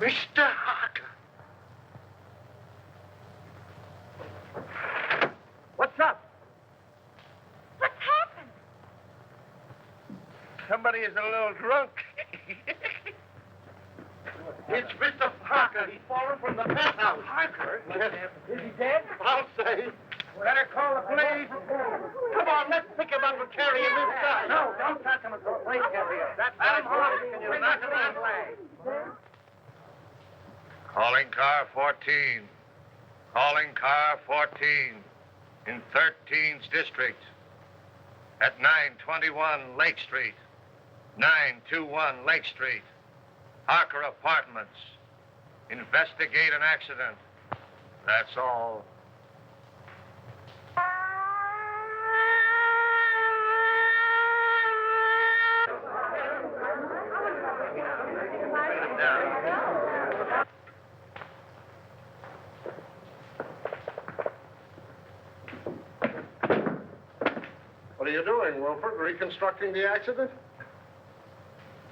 Mr. Harker. What's up? What's happened? Somebody is a little drunk. It's Mr. Parker. He's fallen from the penthouse. Parker? Is he dead? I'll say. Better call the police. Come on, let's pick him up and carry him inside. No, don't touch him until the police get here. That's Adam Hardy. Can you knock him that way? Calling car 14. Calling car 14 in 13th District at 921 Lake Street. 921 Lake Street. Harker Apartments. Investigate an accident. That's all. What are you doing, Wilford? Reconstructing the accident?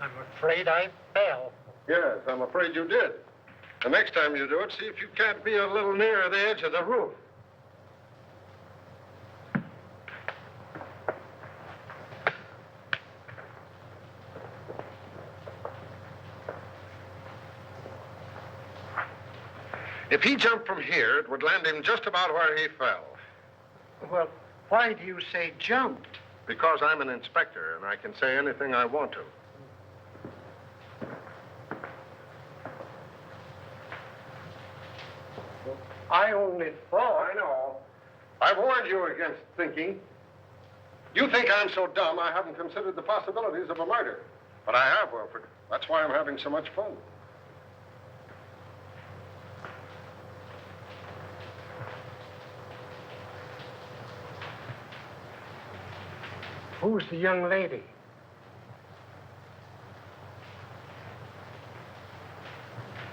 I'm afraid I fell. Yes, I'm afraid you did. The next time you do it, see if you can't be a little nearer the edge of the roof. If he jumped from here, it would land him just about where he fell. Well, why do you say jumped? Because I'm an inspector, and I can say anything I want to. I only thought. I know. I warned you against thinking. You think I'm so dumb I haven't considered the possibilities of a murder. But I have, Wilford. That's why I'm having so much fun. Who's the young lady?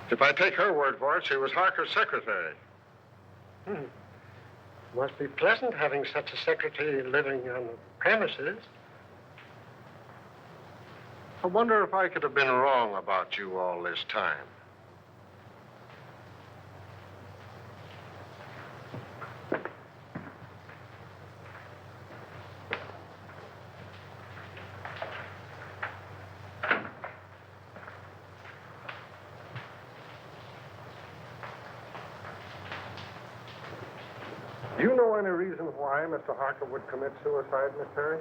If I take her word for it, she was Harker's secretary. Must be pleasant having such a secretary living on the premises. I wonder if I could have been wrong about you all this time. Do you know any reason why Mr. Harker would commit suicide, Miss Terry?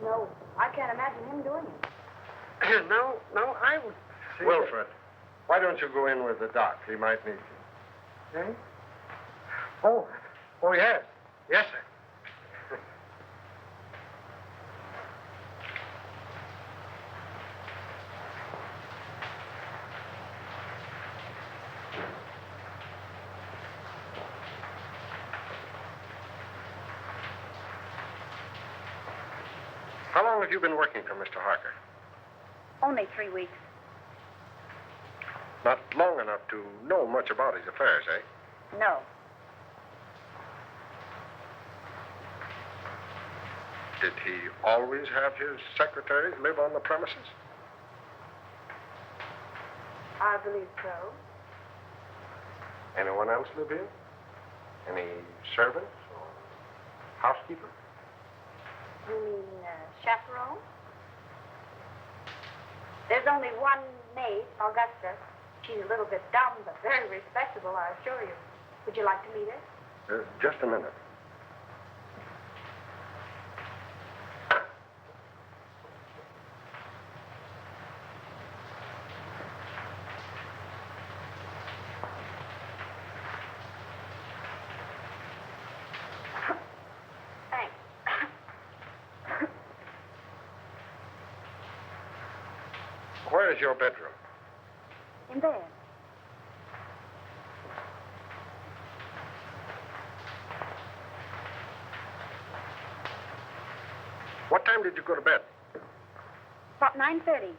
No, I can't imagine him doing it. No, I would say... Wilfred, why don't you go in with the doc? He might need you. Eh? Oh, yes. Yes, sir. How long have you been working for Mr. Harker? Only 3 weeks. Not long enough to know much about his affairs, eh? No. Did he always have his secretaries live on the premises? I believe so. Anyone else live here? Any servants or housekeeper? You mean chaperone? There's only one maid, Augusta. She's a little bit dumb, but very respectable, I assure you. Would you like to meet her? Just a minute. Thanks. Where is your bedroom? In bed. What time did you go to bed? About 9:30.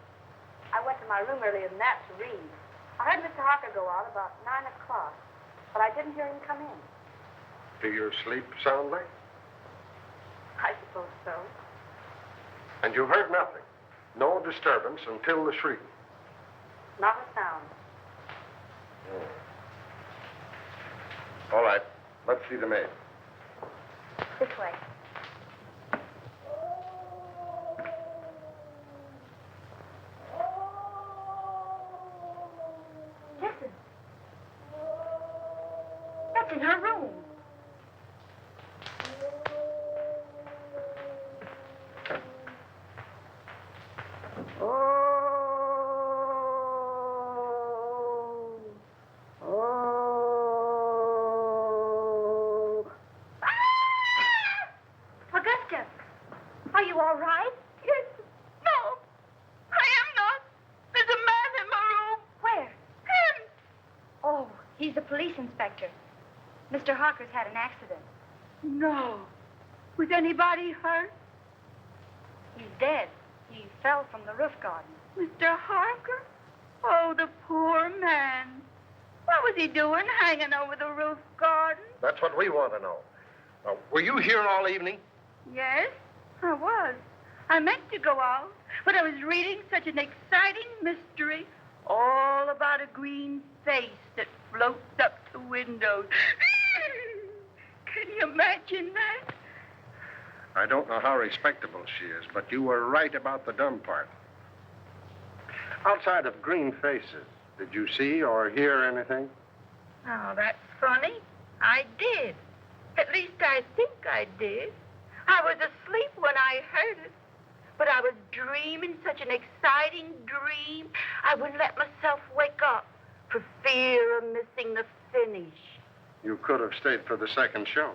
I went to my room earlier than that to read. I heard Mr. Harker go out about 9 o'clock, but I didn't hear him come in. Do you sleep soundly? I suppose so. And you heard nothing? No disturbance until the shriek? Not a sound. All right. Let's see the maid. This way. Listen. That's in her room. Augusta, are you all right? Yes. No, I am not. There's a man in my room. Where? Him. Oh, he's the police inspector. Mr. Harker's had an accident. No. Was anybody hurt? He's dead. He fell from the roof garden. Mr. Harker? Oh, the poor man. What was he doing hanging over the roof garden? That's what we want to know. Were you here all evening? Yes, I was. I meant to go out, but I was reading such an exciting mystery all about a green face that floats up to windows. Can you imagine that? I don't know how respectable she is, but you were right about the dumb part. Outside of green faces, did you see or hear anything? Oh, that's funny. I did. At least I think I did. I was asleep when I heard it. But I was dreaming such an exciting dream, I wouldn't let myself wake up for fear of missing the finish. You could have stayed for the second show.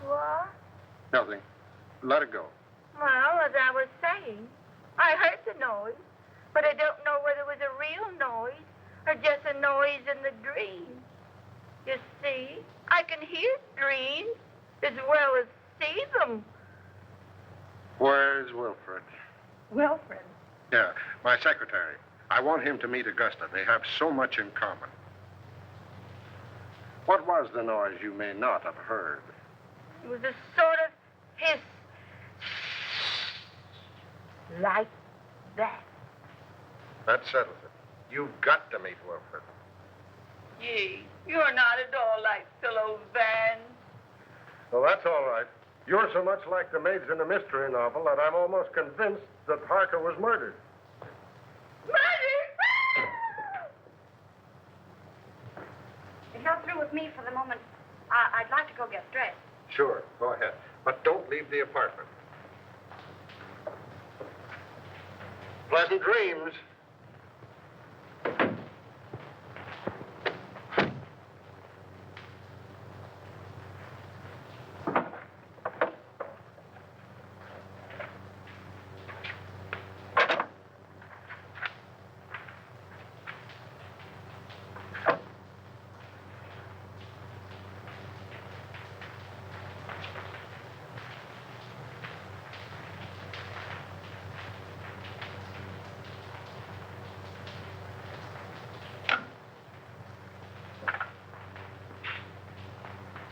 What? Nothing. Let it go. Well, as I was saying, I heard the noise, but I don't know whether it was a real noise or just a noise in the dream. You see, I can hear dreams as well as see them. Where's Wilfred? Wilfred? Yeah, my secretary. I want him to meet Augusta. They have so much in common. What was the noise you may not have heard? It was a sort of hiss. Like that. That settles it. You've got to meet Wilfred. Gee, you're not at all like Philo Van. Well, that's all right. You're so much like the maids in a mystery novel that I'm almost convinced that Harker was murdered. Murder! If you're through with me for the moment, I'd like to go get dressed. Sure, go ahead. But don't leave the apartment. Pleasant dreams.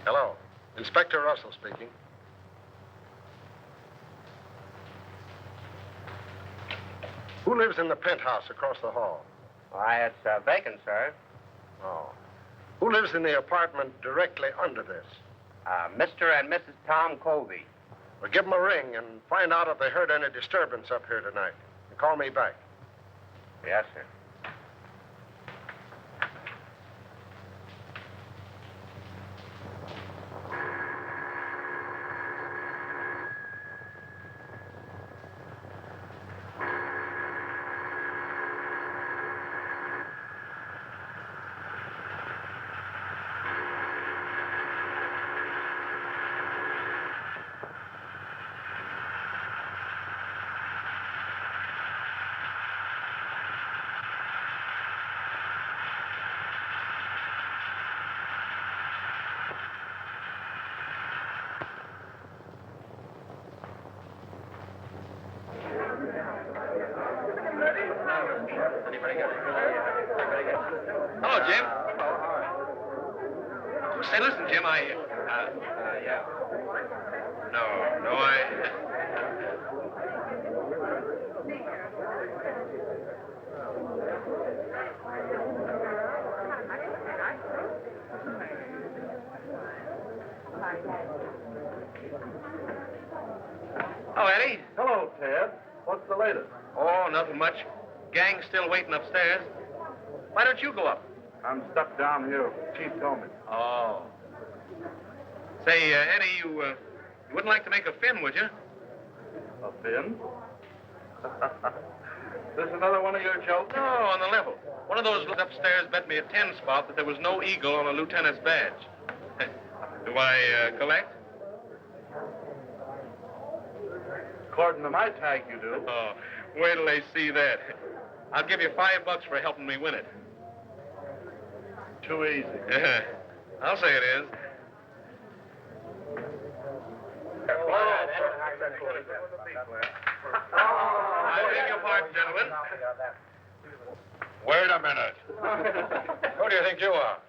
Hello. Inspector Russell speaking. Who lives in the penthouse across the hall? Why, it's vacant, sir. Oh. Who lives in the apartment directly under this? Mr. and Mrs. Tom Colby. Well, give them a ring and find out if they heard any disturbance up here tonight. And call me back. Yes, sir. Hello, Jim. Say, listen, Jim, Yeah. No, Oh, Eddie. Hello, Ted. What's the latest? Oh, nothing much. Gang's still waiting upstairs. Why don't you go up? I'm stuck down here. Chief told me. Oh. Say, Eddie, you wouldn't like to make a fin, would you? A fin? This another one of your jokes? No, on the level. One of those upstairs bet me a 10 spot that there was no eagle on a lieutenant's badge. Do I collect? According to my tag, you do. Oh, wait till they see that. I'll give you $5 for helping me win it. Too easy. I'll say it is. I beg your pardon, gentlemen. Wait a minute. Who do you think you are?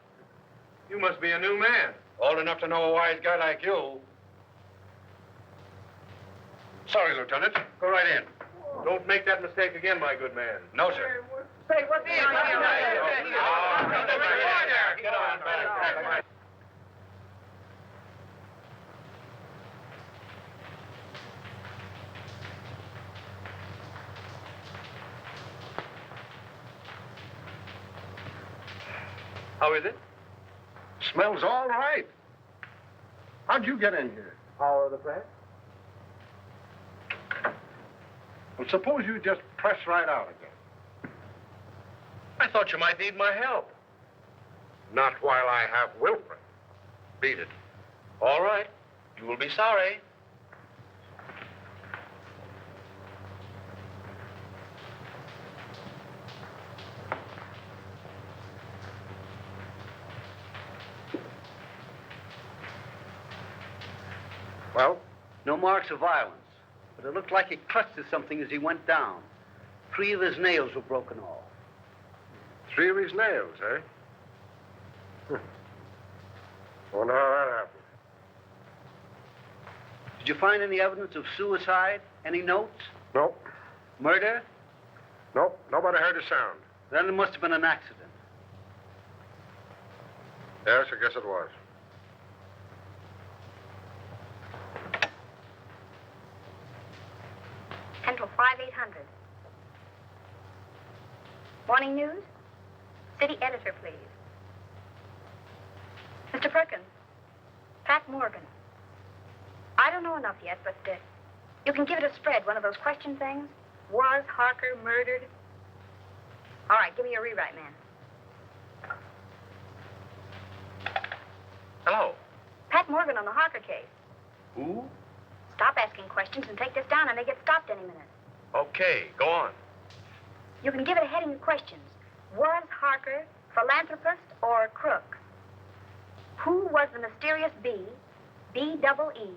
You must be a new man. Old enough to know a wise guy like you. Sorry, Lieutenant. Go right in. Don't make that mistake again, my good man. No, sir. Say, what's the Get on back. How is it? Smells all right. How'd you get in here? Power of the press? Well, suppose you just press right out again. I thought you might need my help. Not while I have Wilfred. Beat it. All right. You will be sorry. Well? No marks of violence, but it looked like he clutched at something as he went down. 3 of his nails were broken off. 3 of his nails, eh? Wonder how that happened. Did you find any evidence of suicide? Any notes? Nope. Murder? Nope. Nobody heard a sound. Then it must have been an accident. Yes, I guess it was. Central 5800. Morning news? City editor, please. Mr. Perkins, Pat Morgan. I don't know enough yet, but you can give it a spread, one of those question things. Was Harker murdered? All right, give me a rewrite, man. Hello. Pat Morgan on the Harker case. Who? Stop asking questions and take this down. I may get stopped any minute. Okay, go on. You can give it a heading of questions. Was Harker philanthropist or crook? Who was the mysterious B-double-E,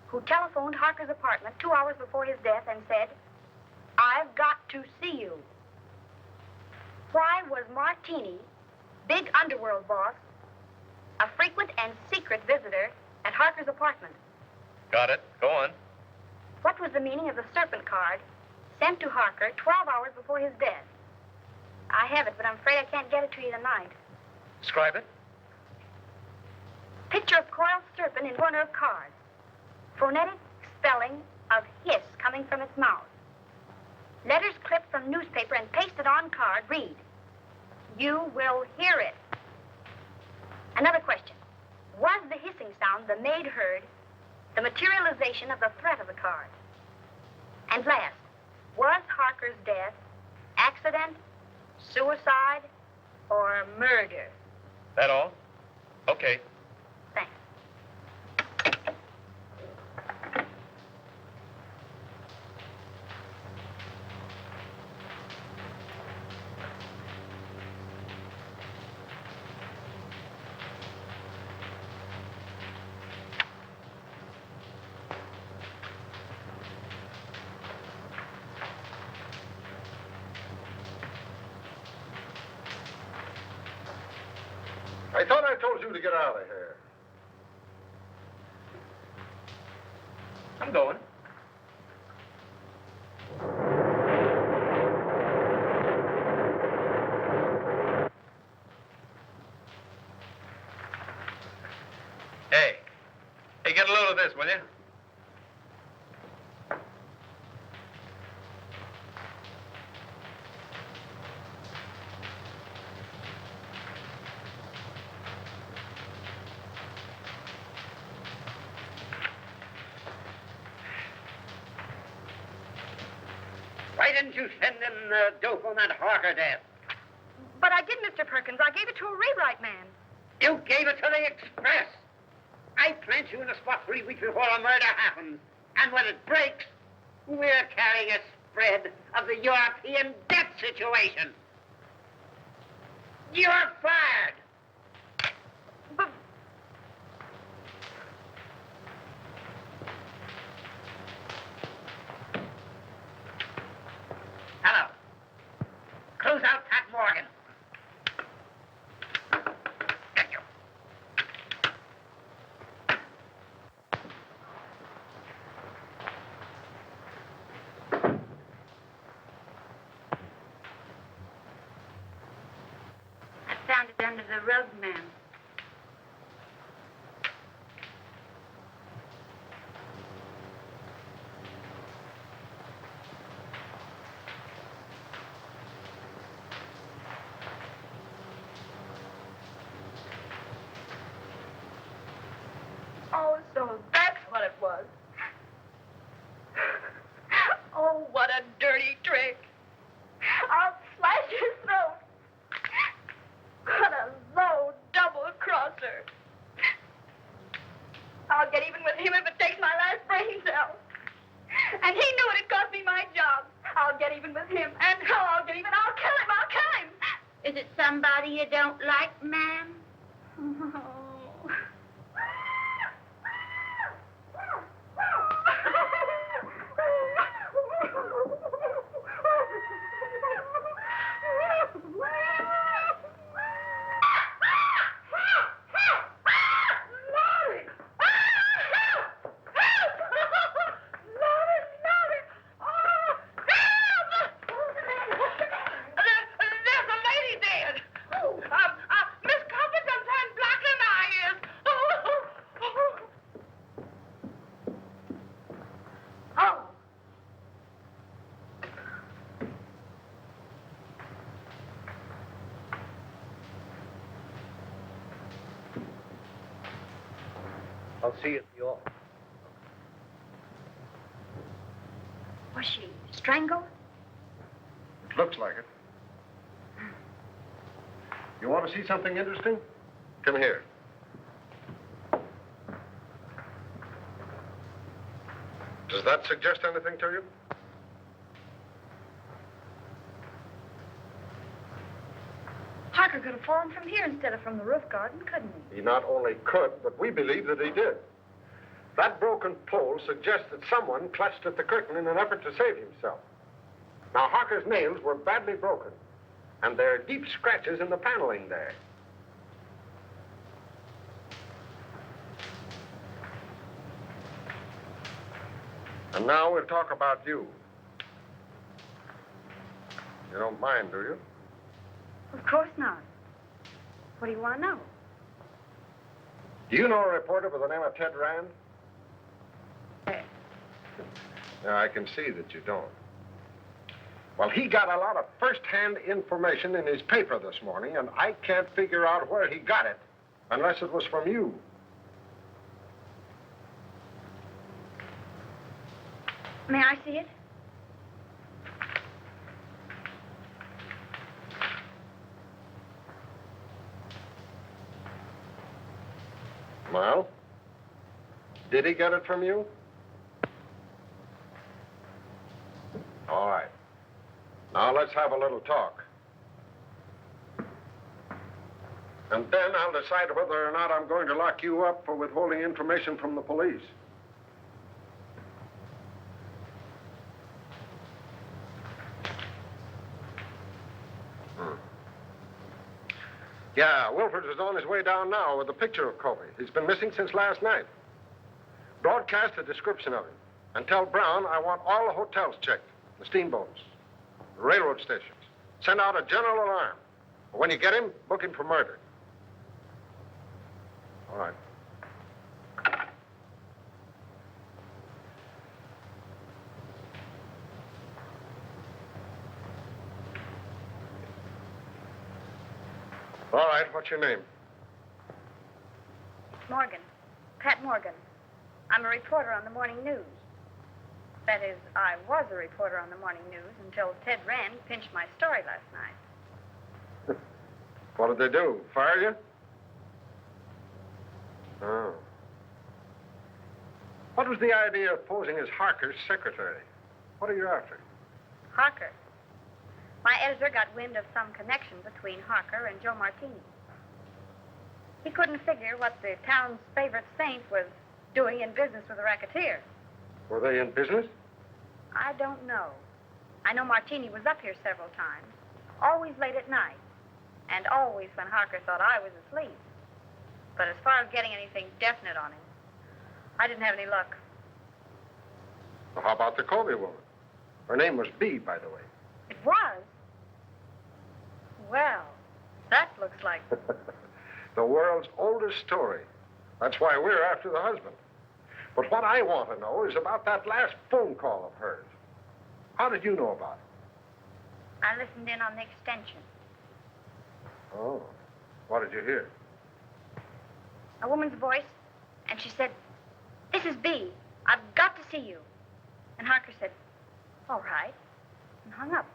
who telephoned Harker's apartment 2 hours before his death and said, "I've got to see you"? Why was Martini, big underworld boss, a frequent and secret visitor at Harker's apartment? Got it. Go on. What was the meaning of the serpent card sent to Harker 12 hours before his death? I have it, but I'm afraid I can't get it to you tonight. Describe it. Picture of coiled serpent in corner of card. Phonetic spelling of hiss coming from its mouth. Letters clipped from newspaper and pasted on card read, "You will hear it." Another question. Was the hissing sound the maid heard the materialization of the threat of the card? And last, was Harker's death accident, suicide, or murder? That all? Okay. Thanks. I thought I told you to get out of here. I'm going. Hey, get a load of this, will you? Why didn't you send in dope on that Harker death? But I did, Mr. Perkins. I gave it to a rewrite man. You gave it to the Express. I plant you in a spot 3 weeks before a murder happens. And when it breaks, we're carrying a spread of the European debt situation. You're fired. But Hello. Close out Pat Morgan. Get you. I found it under the rug, ma'am. oh, so that's what it was. Oh, what a dirty trick. I'll slash his throat. What a low double-crosser. I'll get even with him if it takes my last brain cell. And he knew it'd cost me my job. I'll get even with him. And how I'll get even, I'll kill him. I'll kill him. Is it somebody you don't like, ma'am? Oh. There's a lady dead. Miss Copper sometimes blacker than I is. Oh. I'll see you at the office. Was she strangled? Looks like it. You want to see something interesting? Come here. Does that suggest anything to you? Harker could have fallen from here instead of from the roof garden, couldn't he? He not only could, but we believe that he did. That broken pole suggests that someone clutched at the curtain in an effort to save himself. Now, Harker's nails were badly broken, and there are deep scratches in the paneling there. And now we'll talk about you. You don't mind, do you? Of course not. What do you want to know? Do you know a reporter by the name of Ted Rand? Yeah, I can see that you don't. Well, he got a lot of first-hand information in his paper this morning, and I can't figure out where he got it, unless it was from you. May I see it? Well, did he get it from you? All right. Now let's have a little talk. And then I'll decide whether or not I'm going to lock you up for withholding information from the police. Yeah, Wilford is on his way down now with a picture of Kobe. He's been missing since last night. Broadcast a description of him. And tell Brown I want all the hotels checked, the steamboats, the railroad stations. Send out a general alarm. When you get him, book him for murder. All right. All right, what's your name? Morgan. Pat Morgan. I'm a reporter on the morning news. That is, I was a reporter on the morning news until Ted Rand pinched my story last night. What did they do? Fire you? Oh. What was the idea of posing as Harker's secretary? What are you after? Harker. My editor got wind of some connection between Harker and Joe Martini. He couldn't figure what the town's favorite saint was doing in business with a racketeer. Were they in business? I don't know. I know Martini was up here several times, always late at night, and always when Harker thought I was asleep. But as far as getting anything definite on him, I didn't have any luck. Well, how about the Colby woman? Her name was Bee, by the way. It was? Well, that looks like... The world's oldest story. That's why we're after the husband. But what I want to know is about that last phone call of hers. How did you know about it? I listened in on the extension. Oh. What did you hear? A woman's voice, and she said, "This is Bee. I've got to see you." And Harker said, "All right," and hung up.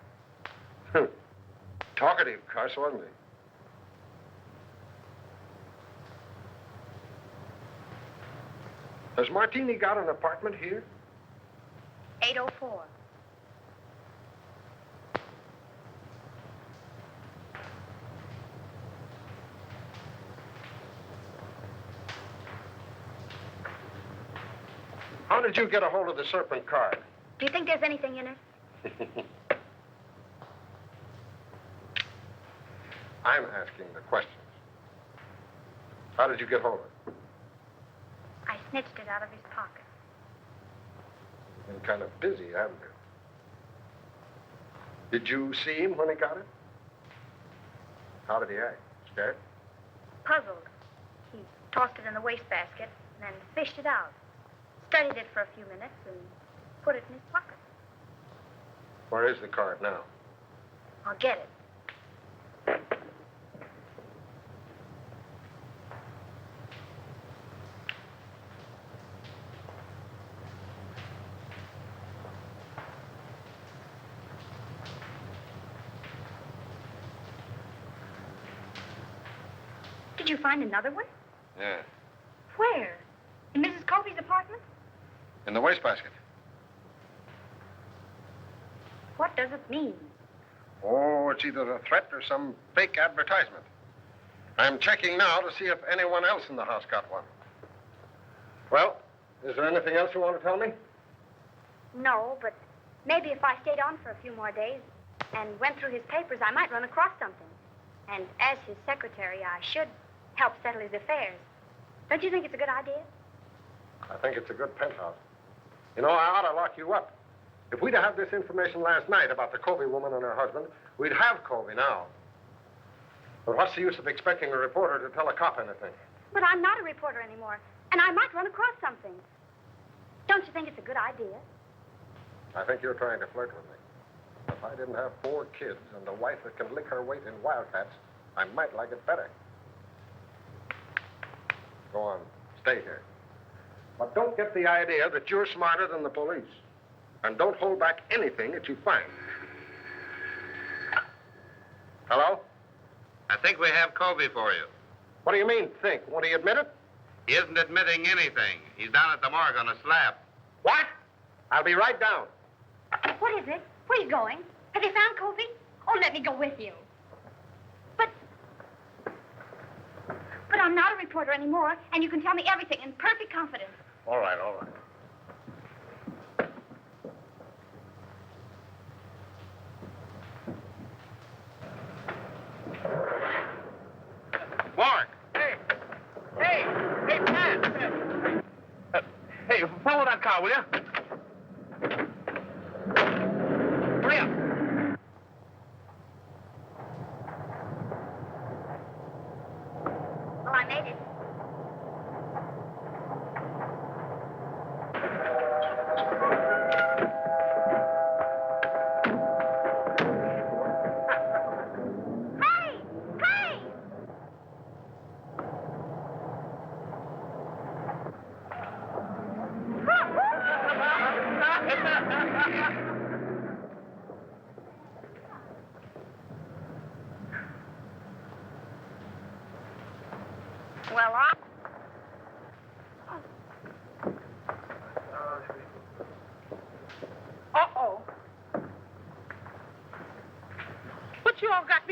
Talkative cuss, wasn't he? Has Martini got an apartment here? 804. How did you get a hold of the Serpent card? Do you think there's anything in it? I'm asking the questions. How did you get hold of it? I snitched it out of his pocket. You've been kind of busy, haven't you? Did you see him when he got it? How did he act? Scared? Puzzled. He tossed it in the wastebasket and then fished it out. Studied it for a few minutes and put it in his pocket. Where is the card now? I'll get it. Did you find another one? Yeah. Where? In Mrs. Colby's apartment? In the wastebasket. What does it mean? Oh, it's either a threat or some fake advertisement. I'm checking now to see if anyone else in the house got one. Well, is there anything else you want to tell me? No, but maybe if I stayed on for a few more days and went through his papers, I might run across something. And as his secretary, I should help settle his affairs. Don't you think it's a good idea? I think it's a good penthouse. You know, I ought to lock you up. If we'd have this information last night about the Colby woman and her husband, we'd have Colby now. But what's the use of expecting a reporter to tell a cop anything? But I'm not a reporter anymore, and I might run across something. Don't you think it's a good idea? I think you're trying to flirt with me. If I didn't have 4 kids and a wife that can lick her weight in wildcats, I might like it better. Go on, stay here. But don't get the idea that you're smarter than the police. And don't hold back anything that you find. Hello? I think we have Colby for you. What do you mean, think? Won't he admit it? He isn't admitting anything. He's down at the morgue on a slab. What? I'll be right down. What is it? Where are you going? Have you found Colby? Oh, let me go with you. But I'm not a reporter anymore, and you can tell me everything in perfect confidence. All right, all right. Mark! Hey! Hey! Hey, Pat! Hey, follow that car, will you? Hurry up! Well, I made it. Hey! Hey!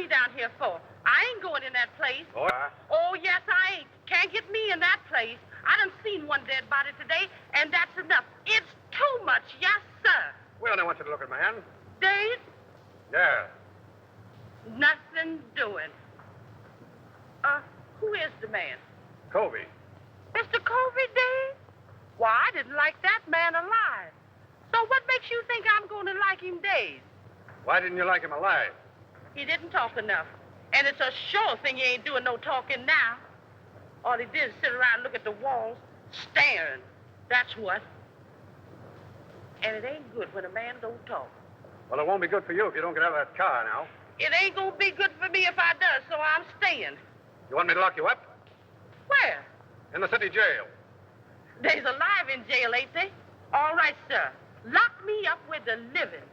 down here for? I ain't going in that place. Oh, yes, I ain't. Can't get me in that place. I done seen one dead body today, and that's enough. It's too much, yes, sir. Well, I want you to look at my hand. Dave, Yeah. nothing doing. Who is the man? Covey. Mr. Covey, Dave? Why, I didn't like that man alive. So what makes you think I'm going to like him, Dave? Why didn't you like him alive? He didn't talk enough. And it's a sure thing he ain't doing no talking now. All he did is sit around and look at the walls, staring. That's what. And it ain't good when a man don't talk. Well, it won't be good for you if you don't get out of that car now. It ain't gonna be good for me if I does, so I'm staying. You want me to lock you up? Where? In the city jail. They's alive in jail, ain't they? All right, sir. Lock me up with the living.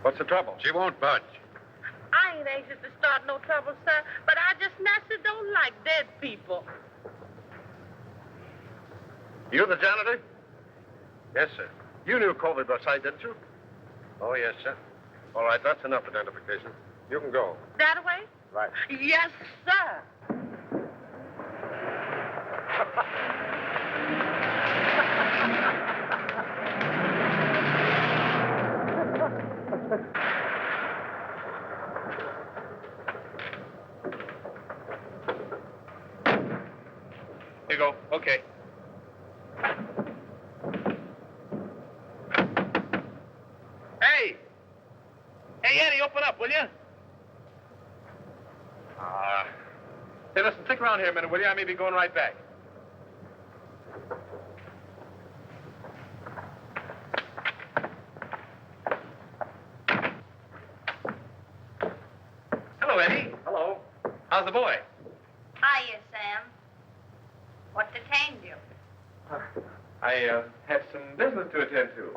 What's the trouble? She won't budge. I ain't anxious to start no trouble, sir, but I just naturally don't like dead people. You the janitor? Yes, sir. You knew Covey outside, didn't you? Oh, yes, sir. All right, that's enough identification. You can go. That way? Right. Yes, sir. Here you go. Okay. Hey! Hey, Eddie, open up, will you? Hey, listen, stick around here a minute, will you? I may be going right back. Hello, Eddie. Hello. How's the boy? Hiya, Sam. What detained you? I had some business to attend to.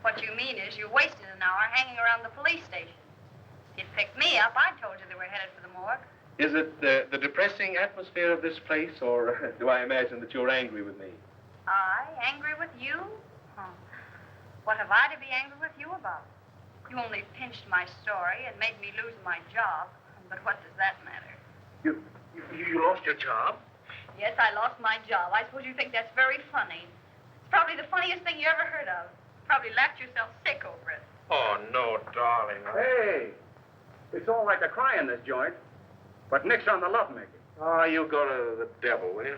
What you mean is you wasted an hour hanging around the police station. You'd picked me up. I told you they were headed for the morgue. Is it the depressing atmosphere of this place, or do I imagine that you're angry with me? I? Angry with you? Huh. What have I to be angry with you about? You only pinched my story and made me lose my job. But what does that matter? You lost your job? Yes, I lost my job. I suppose you think that's very funny. It's probably the funniest thing you ever heard of. Probably laughed yourself sick over it. Oh, no, darling. Hey, it's all right to cry in this joint, but nix on the lovemaking. Oh, you go to the devil, will you?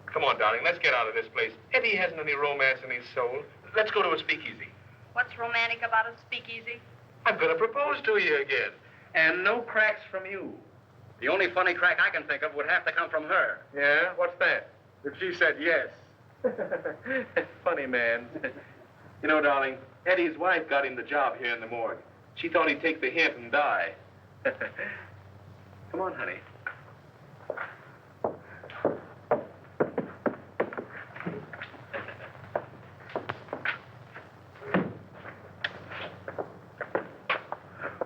Come on, darling, let's get out of this place. Eddie hasn't any romance in his soul. Let's go to a speakeasy. What's romantic about a speakeasy? I'm going to propose to you again. And no cracks from you. The only funny crack I can think of would have to come from her. Yeah? What's that? If she said yes. Funny, man. You know, darling, Eddie's wife got him the job here in the morgue. She thought he'd take the hint and die. Come on, honey.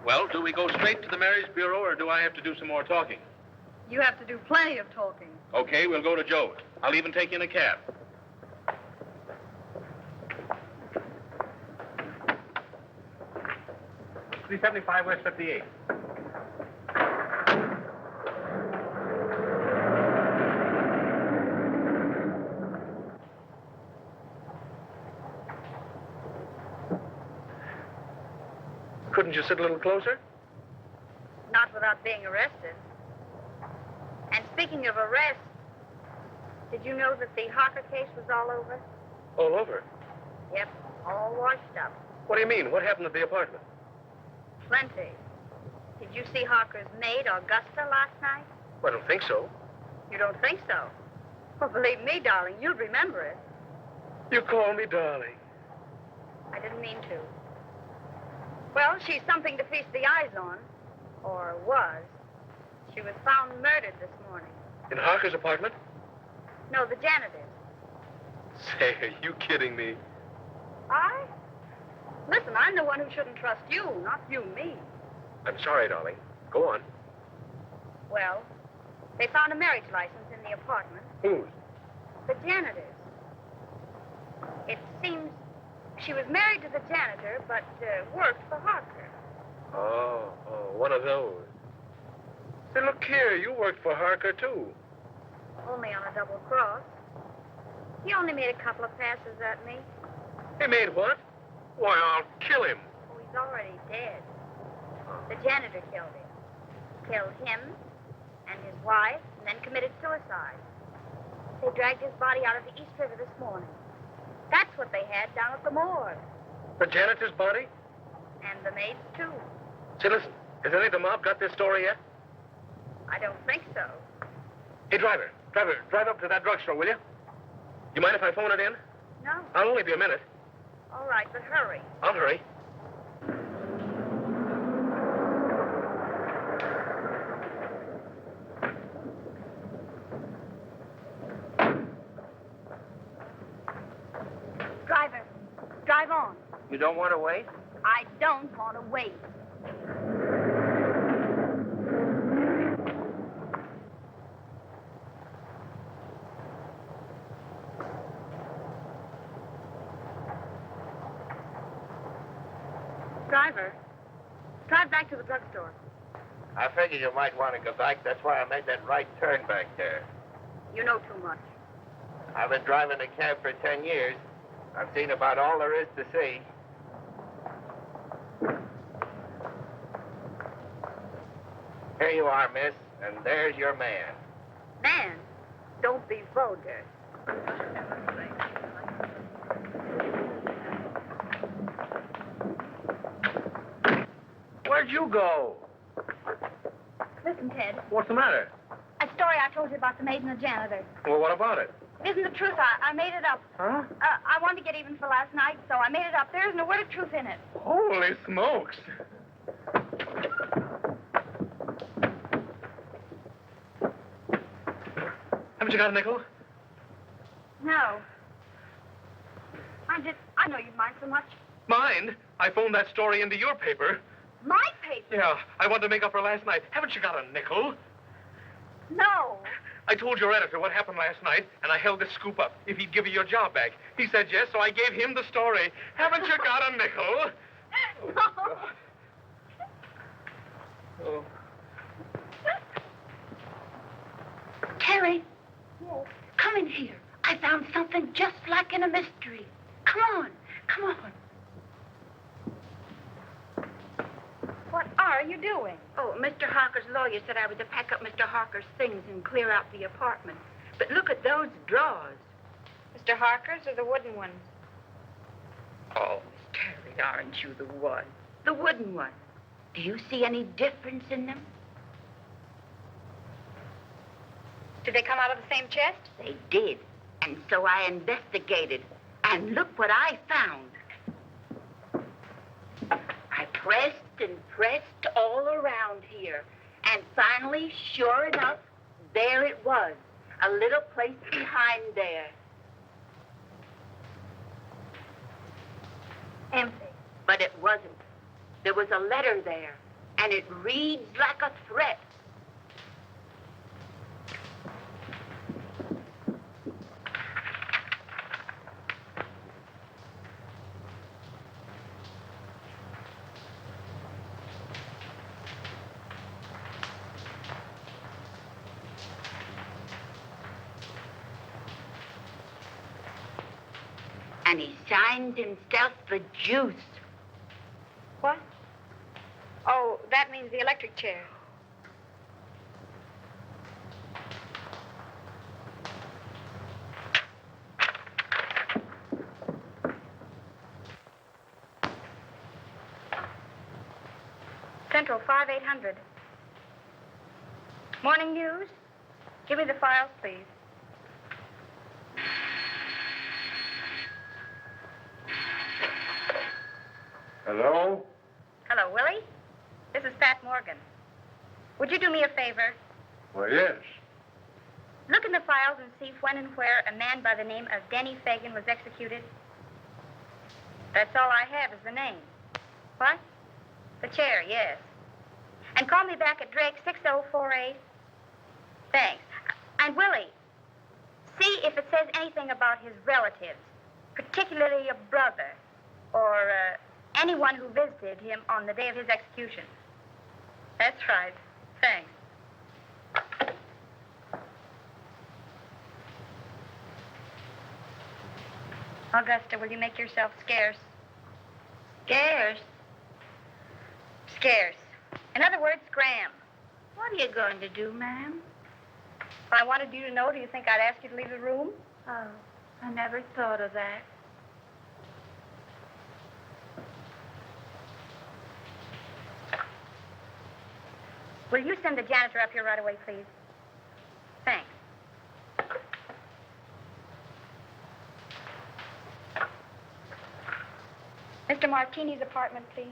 Well, do we go straight to the marriage bureau, or do I have to do some more talking? You have to do plenty of talking. Okay, we'll go to Joe's. I'll even take you in a cab. $375 West 58. Couldn't you sit a little closer? Not without being arrested. And speaking of arrest, did you know that the Harker case was all over? All over. Yep, all washed up. What do you mean? What happened at the apartment? Plenty. Did you see Harker's maid, Augusta, last night? I don't think so. You don't think so? Well, believe me, darling, you'll remember it. You call me darling. I didn't mean to. Well, she's something to feast the eyes on. Or was. She was found murdered this morning. In Harker's apartment? No, the janitor's. Say, are you kidding me? I? Listen, I'm the one who shouldn't trust you, not you me. I'm sorry, darling. Go on. Well, they found a marriage license in in the apartment. Whose? The janitor's. It seems she was married to the janitor, but worked for Harker. Oh, one of those. Say, look here, you worked for Harker, too. Only on a double cross. He only made a couple of passes at me. He made what? Why, I'll kill him. Oh, he's already dead. The janitor killed him. Killed him and his wife, and then committed suicide. They dragged his body out of the East River this morning. That's what they had down at the morgue. The janitor's body? And the maid's, too. Say, listen, has any of the mob got this story yet? I don't think so. Hey, driver, drive up to that drugstore, will you? You mind if I phone it in? No. I'll only be a minute. All right, but hurry. I'll hurry. Driver, drive on. You don't want to wait? I don't want to wait. Driver, drive back to the drugstore. I figured you might want to go back. That's why I made that right turn back there. You know too much. I've been driving a cab for 10 years. I've seen about all there is to see. Here you are, miss, and there's your man. Man, don't be vulgar. Where'd you go? Listen, Ted. What's the matter? A story I told you about the maid and the janitor. Well, what about it? It isn't the truth. I made it up. Huh? I wanted to get even for last night, so I made it up. There isn't a word of truth in it. Holy smokes. Haven't you got a nickel? No. I know you mind so much. Mind? I phoned that story into your paper. My paper? Yeah, I wanted to make up for last night. Haven't you got a nickel? No. I told your editor what happened last night, and I held this scoop up if he'd give you your job back. He said yes, so I gave him the story. Haven't you got a nickel? No. Oh. Terry, come in here. I found something just like in a mystery. Come on, come on. What are you doing? Oh, Mr. Harker's lawyer said I was to pack up Mr. Harker's things and clear out the apartment. But look at those drawers. Mr. Harker's or the wooden ones? Oh, Terry, aren't you the one? The wooden one. Do you see any difference in them? Did they come out of the same chest? They did. And so I investigated. And look what I found. I pressed and pressed all around here. And finally, sure enough, there it was. A little place behind there. Empty. But it wasn't. There was a letter there. And it reads like a threat. And he signs himself the Juice. What? Oh, that means the electric chair. Central 5800. Morning news. Give me the files, please. Hello? Hello, Willie. This is Pat Morgan. Would you do me a favor? Well, yes. Look in the files and see if when and where a man by the name of Denny Fagan was executed. That's all I have is the name. What? The chair, yes. And call me back at Drake 6048. Thanks. And Willie, see if it says anything about his relatives, particularly a brother or anyone who visited him on the day of his execution. That's right. Thanks. Augusta, will you make yourself scarce? Scarce? Scarce. In other words, scram. What are you going to do, ma'am? If I wanted you to know, do you think I'd ask you to leave the room? Oh, I never thought of that. Will you send the janitor up here right away, please? Thanks. Mr. Martini's apartment, please.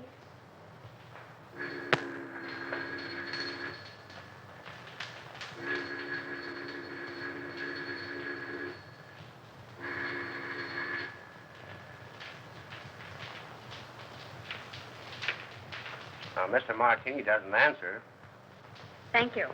Now, Mr. Martini doesn't answer. Thank you.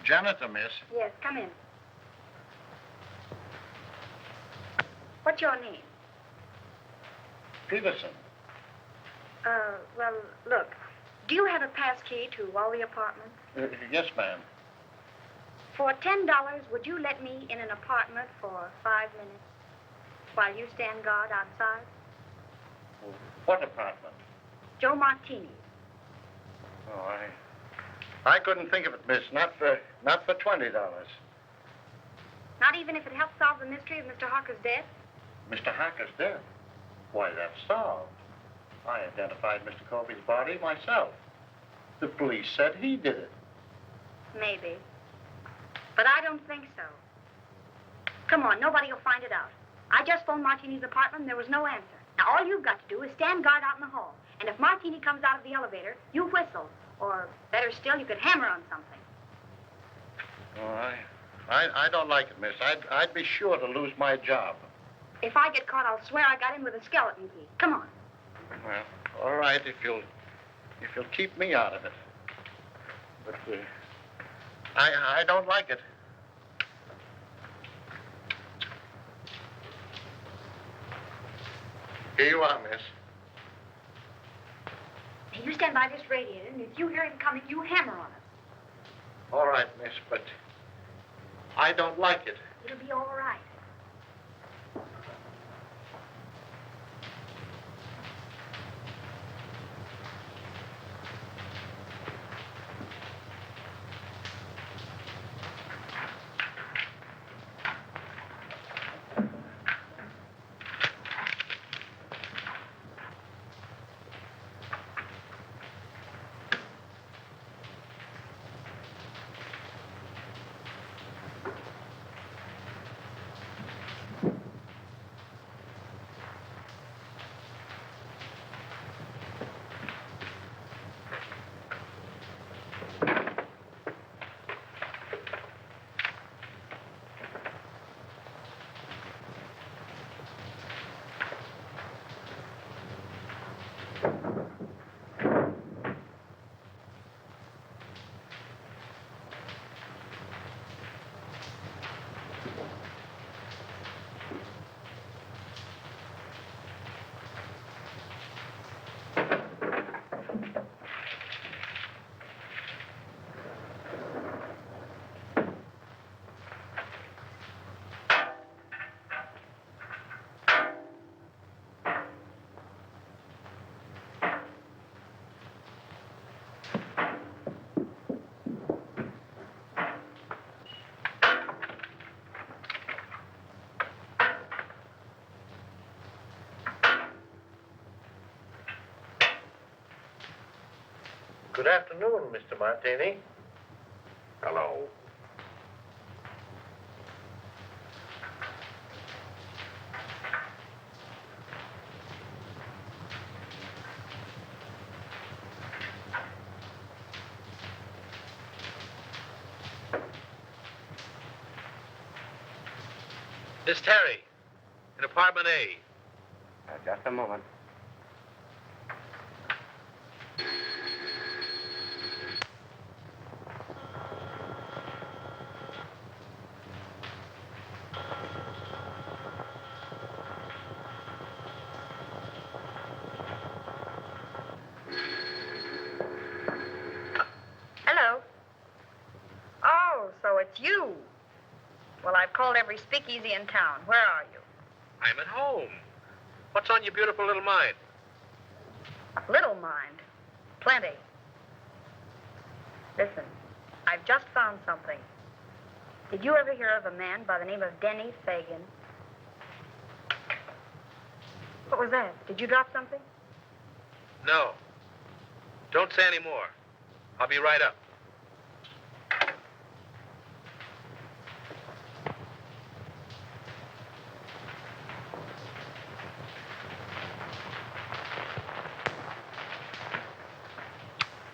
Janitor, miss. Yes, come in. What's your name? Peterson. Well, look, do you have a pass key to all the apartments? Yes, ma'am. For $10, would you let me in an apartment for 5 minutes while you stand guard outside? What apartment? Joe Martini. Oh, I couldn't think of it, miss. Not for $20. Not even if it helps solve the mystery of Mr. Harker's death? Mr. Harker's dead. Why, that's solved. I identified Mr. Colby's body myself. The police said he did it. Maybe. But I don't think so. Come on, nobody will find it out. I just phoned Martini's apartment and there was no answer. Now, all you've got to do is stand guard out in the hall. And if Martini comes out of the elevator, you whistle. Or, better still, you could hammer on something. Oh, I don't like it, miss. I'd be sure to lose my job. If I get caught, I'll swear I got in with a skeleton key. Come on. Well, all right, if you'll keep me out of it. But I don't like it. Here you are, miss. Now, you stand by this radiator, and if you hear him coming, you hammer on it. All right, miss, but I don't like it. It'll be all right. Good afternoon, Mr. Martini. Hello. Miss Terry, in apartment A. Just a moment. Hello. Oh, so it's you. Well, I've called every speakeasy in town. Where are you? I'm at home. What's on your beautiful little mind? Little mind. Plenty. Listen, I've just found something. Did you ever hear of a man by the name of Denny Fagan? What was that? Did you drop something? No. Don't say any more. I'll be right up.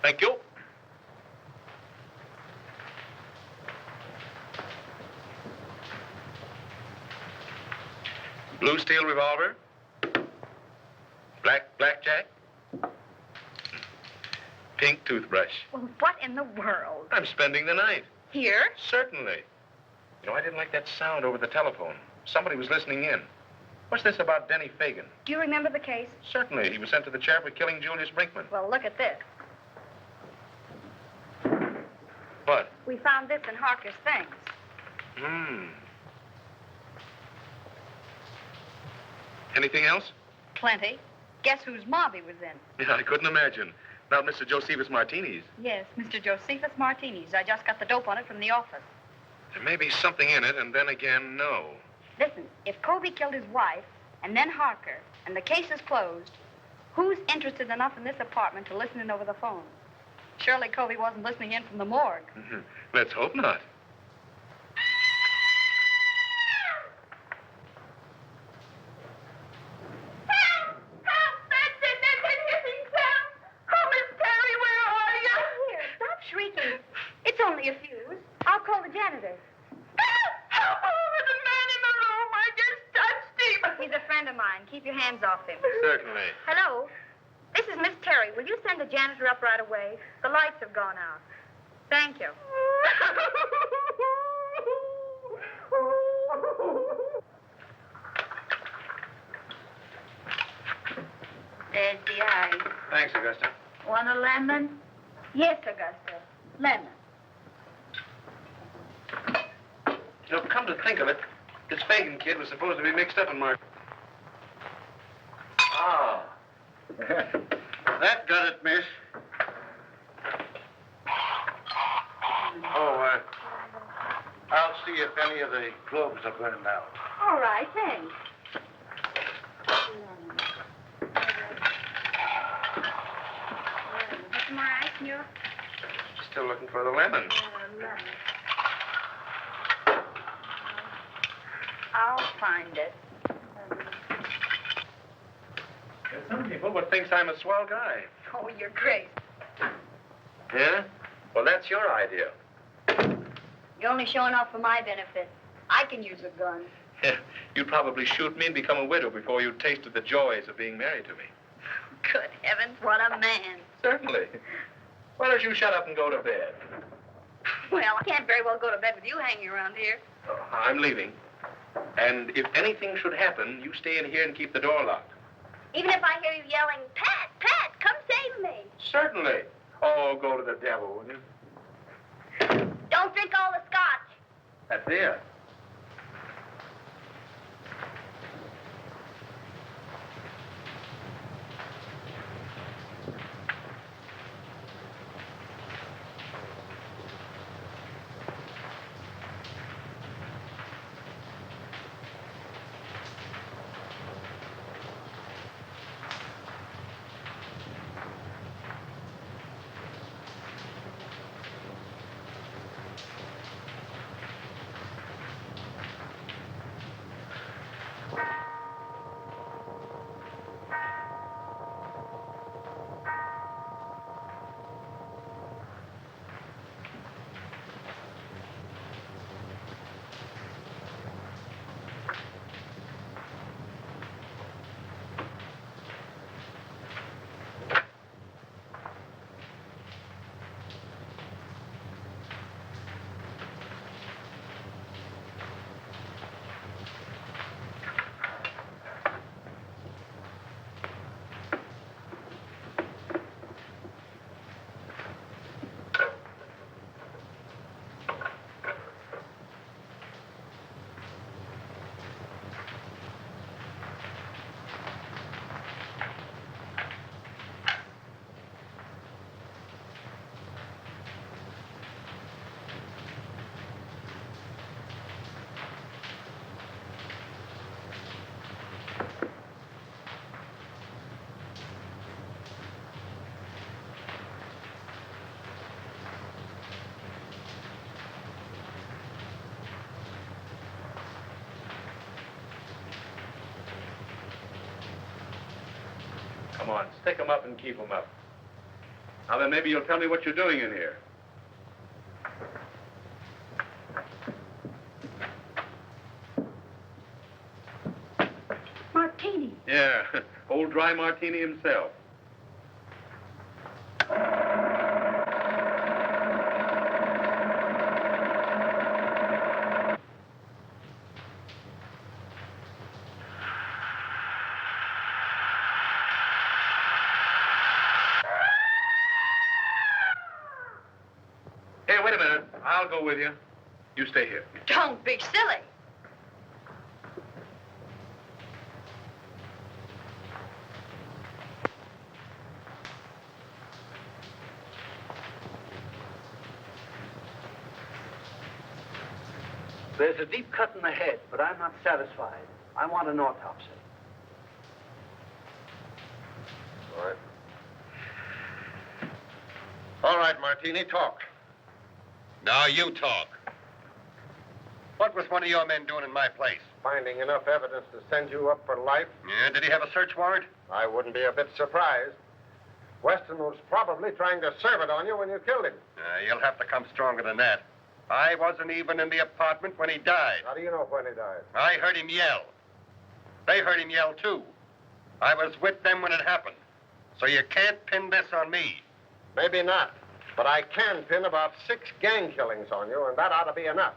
Thank you. Blue steel revolver. Blackjack. Pink toothbrush. Well, what in the world? I'm spending the night. Here? Certainly. You know, I didn't like that sound over the telephone. Somebody was listening in. What's this about Denny Fagan? Do you remember the case? Certainly. He was sent to the chair for killing Julius Brinkman. Well, look at this. What? We found this in Harker's things. Anything else? Plenty. Guess whose mob he was in? Yeah, I couldn't imagine. Not Mr. Josephus Martini's. Yes, Mr. Josephus Martini's. I just got the dope on it from the office. There may be something in it, and then again, no. Listen, if Colby killed his wife, and then Harker, and the case is closed, who's interested enough in this apartment to listen in over the phone? Surely Colby wasn't listening in from the morgue. Let's hope not. Shrieking. It's only a fuse. I'll call the janitor. Help! There's a man in the room. I just touched him. He's a friend of mine. Keep your hands off him. Certainly. Hello? This is Miss Terry. Will you send the janitor up right away? The lights have gone out. Thank you. There's the eye. Thanks, Augusta. Want a lemon? Yes, Augusta. Lemon. You know, come to think of it, this Fagan kid was supposed to be mixed up in Mark. Ah. That got it, miss. Oh, I'll see if any of the globes are burned out. All right, thanks. Some more ice in your... Still looking for the lemon. I'll find it. There's some people would think I'm a swell guy. Oh, you're crazy. Yeah? Well, that's your idea. You're only showing off for my benefit. I can use a gun. Yeah, you'd probably shoot me and become a widow before you tasted the joys of being married to me. Good heavens, what a man. Certainly. Why don't you shut up and go to bed? Well, I can't very well go to bed with you hanging around here. Oh, I'm leaving. And if anything should happen, you stay in here and keep the door locked. Even if I hear you yelling, Pat, Pat, come save me. Certainly. Oh, go to the devil, will you? Don't drink all the scotch. That's there. Come on, stick 'em up and keep 'em up. Now then, maybe you'll tell me what you're doing in here. Martini. Yeah, old dry martini himself. Hey, wait a minute. I'll go with you. You stay here. Don't be silly. There's a deep cut in the head, but I'm not satisfied. I want an autopsy. All right. All right, Martini, talk. Now you talk. What was one of your men doing in my place? Finding enough evidence to send you up for life? Yeah, did he have a search warrant? I wouldn't be a bit surprised. Weston was probably trying to serve it on you when you killed him. You'll have to come stronger than that. I wasn't even in the apartment when he died. How do you know when he died? I heard him yell. They heard him yell, too. I was with them when it happened. So you can't pin this on me. Maybe not. But I can pin about 6 gang killings on you, and that ought to be enough.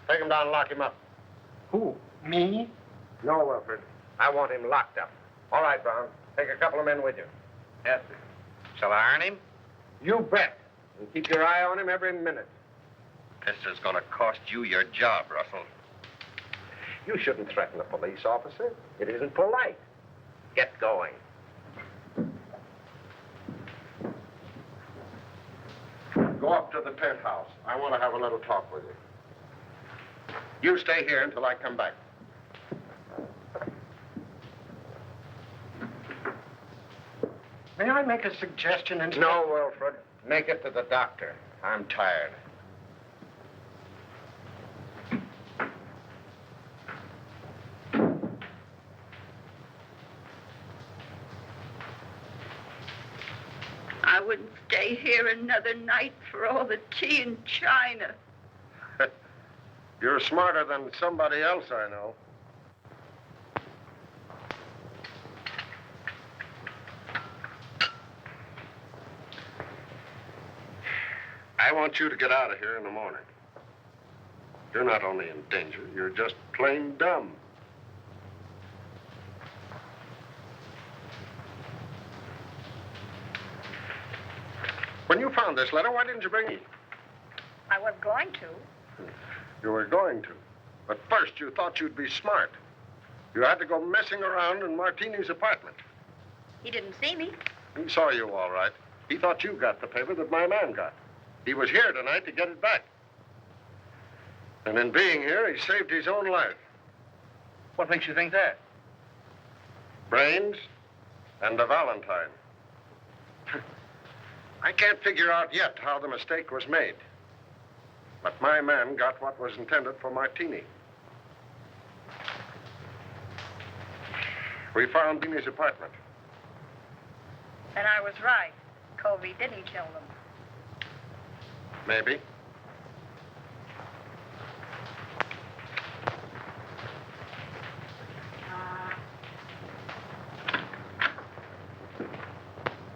Take him down and lock him up. Who? Me? No, Wilfred. I want him locked up. All right, Brown. Take a couple of men with you. Yes, sir. Shall I earn him? You bet. And keep your eye on him every minute. This is going to cost you your job, Russell. You shouldn't threaten a police officer. It isn't polite. Get going. Go up to the penthouse. I want to have a little talk with you. You stay here until I come back. May I make a suggestion? No, Wilfred. Make it to the doctor. I'm tired. I wouldn't stay here another night for all the tea and china. You're smarter than somebody else I know. I want you to get out of here in the morning. You're not only in danger, you're just plain dumb. When you found this letter, why didn't you bring it? I was going to. You were going to. But first, you thought you'd be smart. You had to go messing around in Martini's apartment. He didn't see me. He saw you all right. He thought you got the paper that my man got. He was here tonight to get it back. And in being here, he saved his own life. What makes you think that? Brains and a Valentine. I can't figure out yet how the mistake was made. But my man got what was intended for Martini. We found Martini's apartment. And I was right. Covey didn't kill them. Maybe.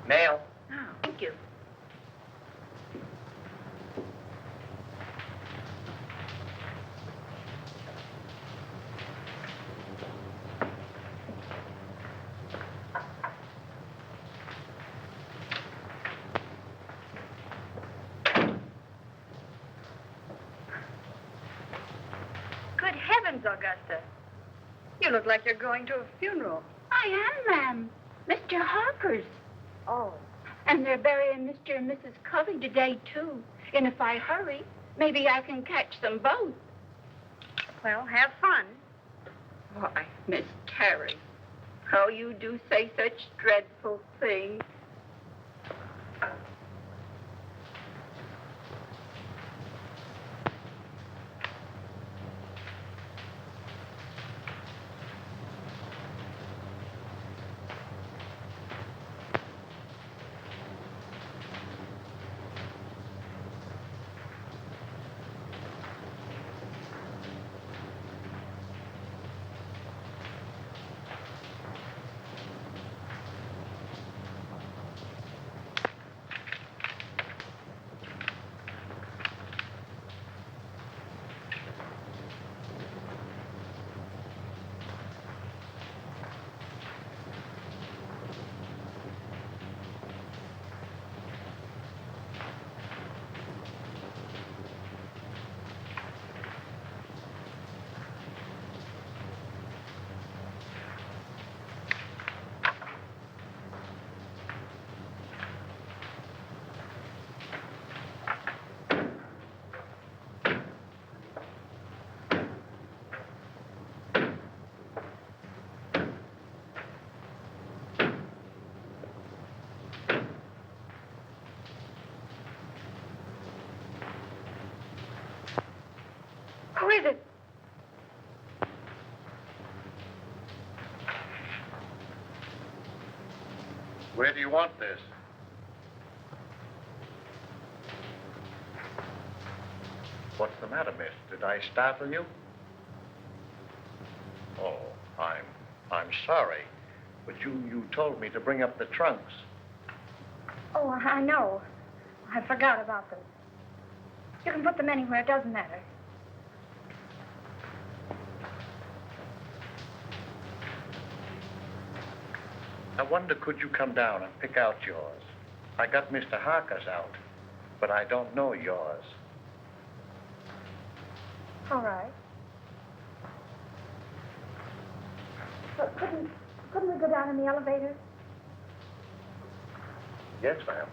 Mail. Oh, thank you. Good heavens, Augusta. You look like you're going to a funeral. I am, ma'am. Mr. Harper's. Oh. And they're burying Mr. and Mrs. Covey today, too. And if I hurry, maybe I can catch them both. Well, have fun. Why, Miss Terry, how you do say such dreadful things. Where do you want this? What's the matter, miss? Did I startle you? Oh, I'm sorry. But you told me to bring up the trunks. Oh, I know. I forgot about them. You can put them anywhere. It doesn't matter. I wonder, could you come down and pick out yours? I got Mr. Harker's out, but I don't know yours. All right. But couldn't we go down in the elevator? Yes, ma'am.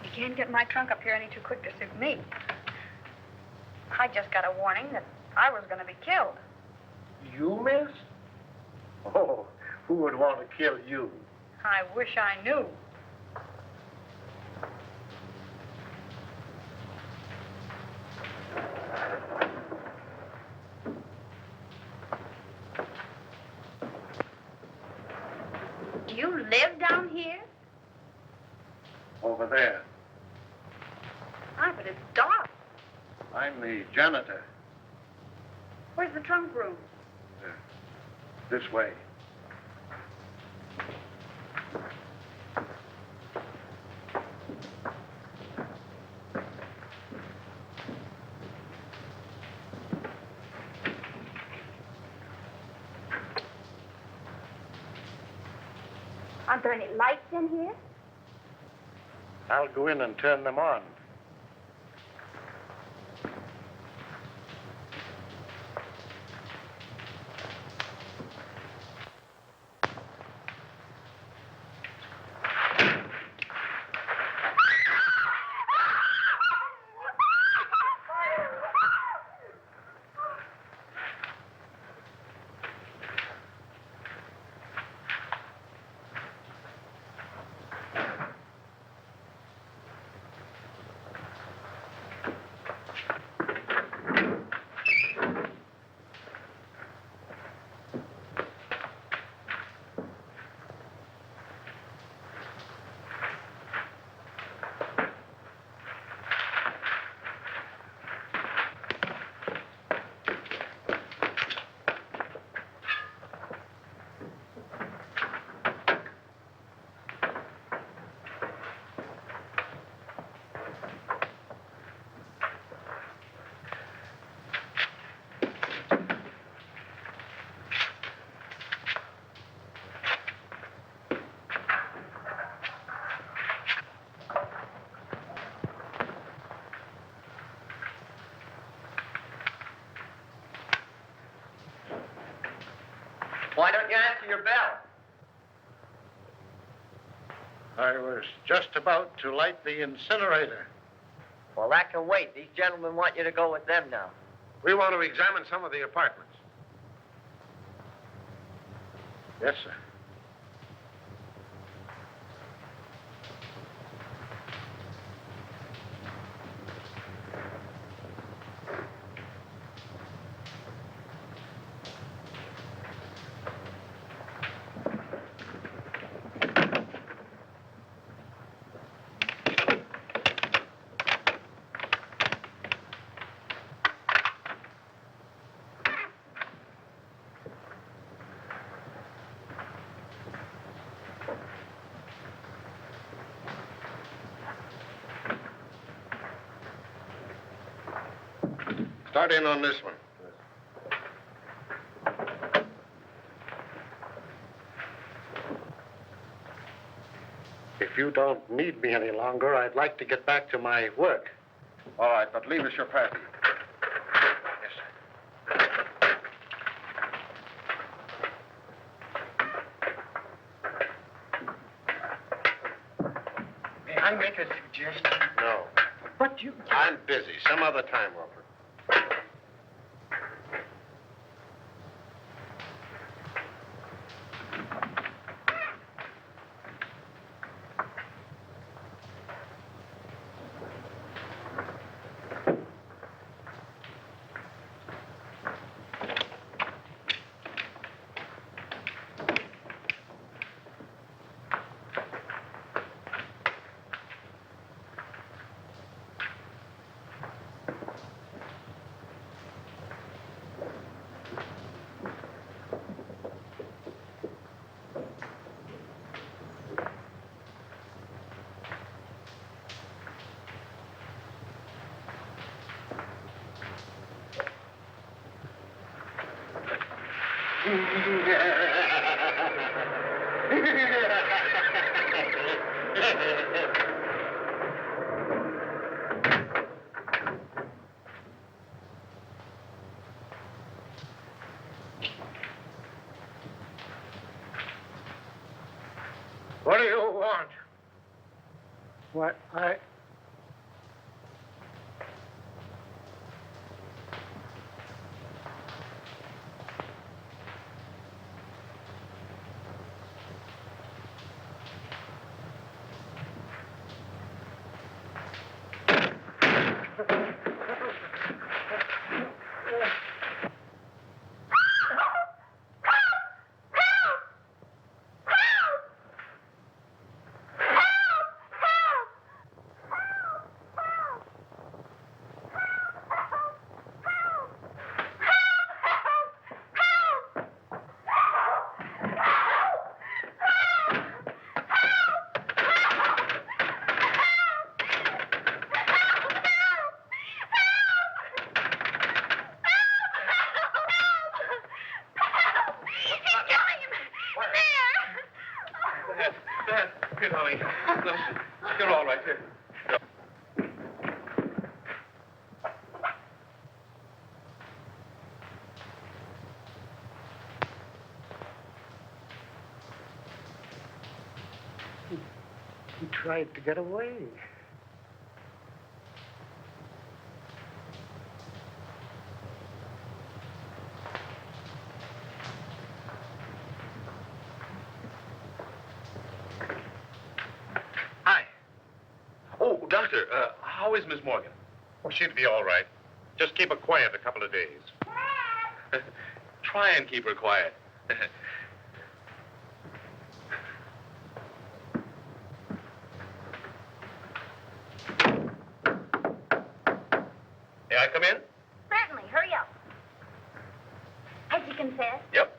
You can't get my trunk up here any too quick to suit me. I just got a warning that I was going to be killed. You, miss? Oh, who would want to kill you? I wish I knew. Do you live down here? Over there. Ah, but it's dark. I'm the janitor. Where's the trunk room? This way. Aren't there any lights in here? I'll go in and turn them on. Why don't you answer your bell? I was just about to light the incinerator. Well, that can wait. These gentlemen want you to go with them now. We want to examine some of the apartments. Yes, sir. Start in on this one. If you don't need me any longer, I'd like to get back to my work. All right, but leave us your party. Yes, sir. May I make a suggestion? No. But you... I'm busy. Some other time, Wilford. What do you want? What? Here, darling. Listen, you're all right here. He tried to get away. Hi. Oh, Doctor, how is Miss Morgan? Well, she'd be all right. Just keep her quiet a couple of days. Try and keep her quiet. May I come in? Certainly. Hurry up. Has he confessed? Yep.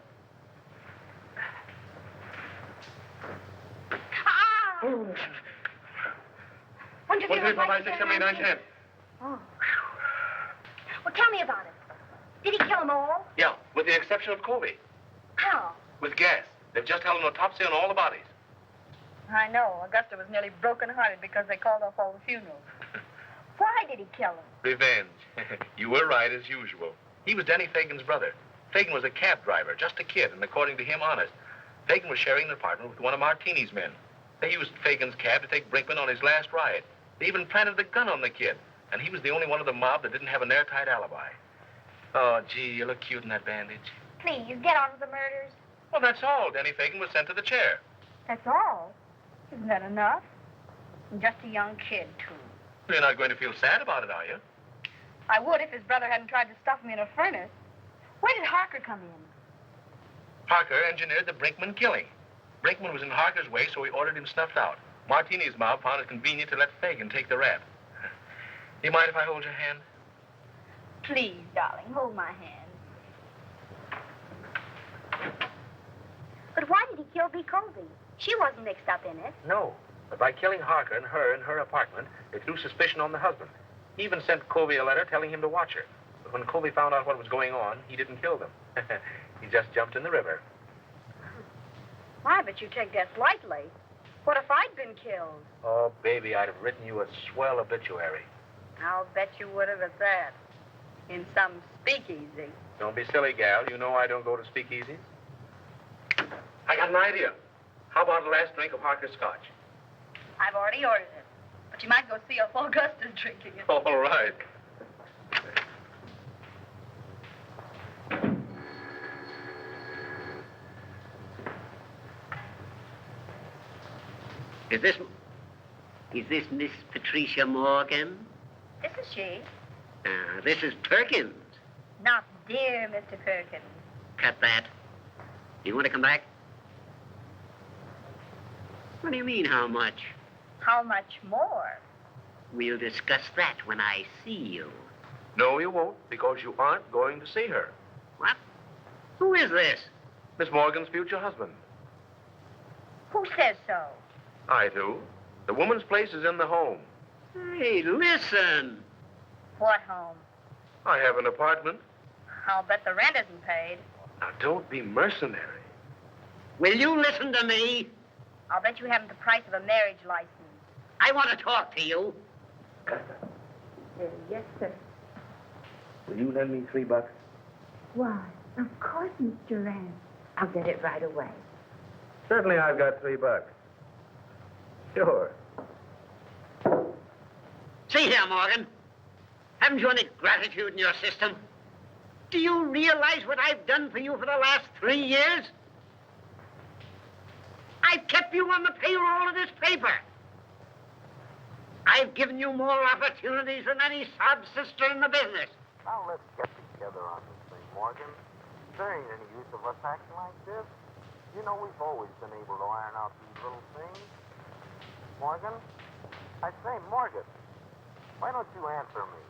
Ah! 1, 2, 3, 1, 2, 3, 4, 5, 6, 7, 8, 9, 10. Oh. Well, tell me about it. Did he kill them all? Yeah, with the exception of Colby. How? With gas. They've just held an autopsy on all the bodies. I know. Augusta was nearly broken-hearted because they called off all the funerals. Why did he kill them? Revenge. You were right, as usual. He was Denny Fagan's brother. Fagan was a cab driver, just a kid, and according to him, honest. Fagan was sharing an apartment with one of Martini's men. They used Fagan's cab to take Brinkman on his last ride. They even planted the gun on the kid, and he was the only one of the mob that didn't have an airtight alibi. Oh, gee, you look cute in that bandage. Please, get on with the murders. Well, that's all. Denny Fagan was sent to the chair. That's all? Isn't that enough? And just a young kid, too. You're not going to feel sad about it, are you? I would if his brother hadn't tried to stuff me in a furnace. Where did Harker come in? Harker engineered the Brinkman killing. Brinkman was in Harker's way, so he ordered him snuffed out. Martini's mob found it convenient to let Fagan take the rap. Do you mind if I hold your hand? Please, darling, hold my hand. But why did he kill B. Colby? She wasn't mixed up in it. No. But by killing Harker and her in her apartment, it threw suspicion on the husband. He even sent Colby a letter telling him to watch her. But when Colby found out what was going on, he didn't kill them. He just jumped in the river. Why, but you take that lightly. What if I'd been killed? Oh, baby, I'd have written you a swell obituary. I'll bet you would have at that. In some speakeasy. Don't be silly, gal. You know I don't go to speakeasies. I got an idea. How about the last drink of Harker's scotch? I've already ordered it. But you might go see if Augusta's drinking it. All right. Is this Miss Patricia Morgan? This is she. This is Perkins. Not dear Mr. Perkins. Cut that. You want to come back? What do you mean, how much? How much more? We'll discuss that when I see you. No, you won't, because you aren't going to see her. What? Who is this? Miss Morgan's future husband. Who says so? I do. The woman's place is in the home. Hey, listen. What home? I have an apartment. I'll bet the rent isn't paid. Now, don't be mercenary. Will you listen to me? I'll bet you haven't the price of a marriage license. I want to talk to you. Yes, sir. Will you lend me $3? Why, of course, Mr. Rand. I'll get it right away. Certainly, I've got $3. Sure. See here, Morgan. Haven't you any gratitude in your system? Do you realize what I've done for you for the last 3 years? I've kept you on the payroll of this paper. I've given you more opportunities than any sob sister in the business. Now let's get together on this thing, Morgan. There ain't any use of us acting like this. You know we've always been able to iron out these little things. Morgan? I say, Morgan, why don't you answer me?